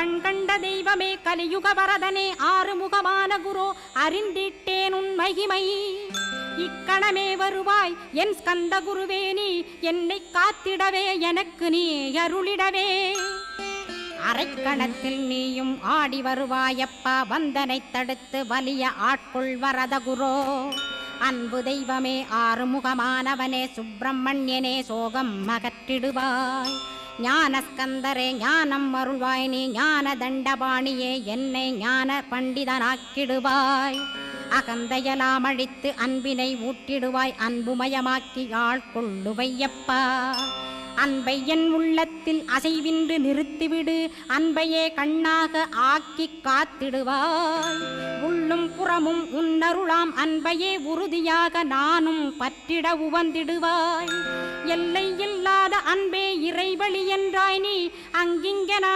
கண் கண்ட தெய்வமே கலியுக வரதனே ஆறுமுகமான குரு அறிந்திட்டேன் உன் மகிமை. இக்கணமே வருவாய் என் ஸ்கந்த குருவே, நீ என்னை காத்திடவே எனக்கு நீ அருளிடவே. அரைக்கணத்தில் நீயும் ஆடி வருவாயப்பா, வந்தனை தடுத்து வலிய ஆட்கொள் வரத குரோ. அன்பு தெய்வமே ஆறுமுகமானவனே சுப்பிரமணியனே சோகம் அகற்றிடுவாய். ஞானஸ்கந்தரே ஞானம் அருள்வாய், நீ ஞான தண்டபாணியே என்னை ஞான பண்டிதனாக்கிடுவாய். அகந்தையலாம் அழித்து அன்பினை ஊட்டிடுவாய், அன்புமயமாக்கி ஆள்கொள்ளுவையப்பா. அன்பை என் உள்ளத்தில் அசைவின்று நிறுத்திவிடு, அன்பையே கண்ணாக ஆக்கி காத்திடுவாய். உள்ளும் புறமும் உன்னருளாம் அன்பையே உறுதியாக நானும் பற்றிட உவந்திடுவாய். எல்லை இல்லாத அன்பே இறைவழி என்றாய் நீ, அங்கிங்கனாத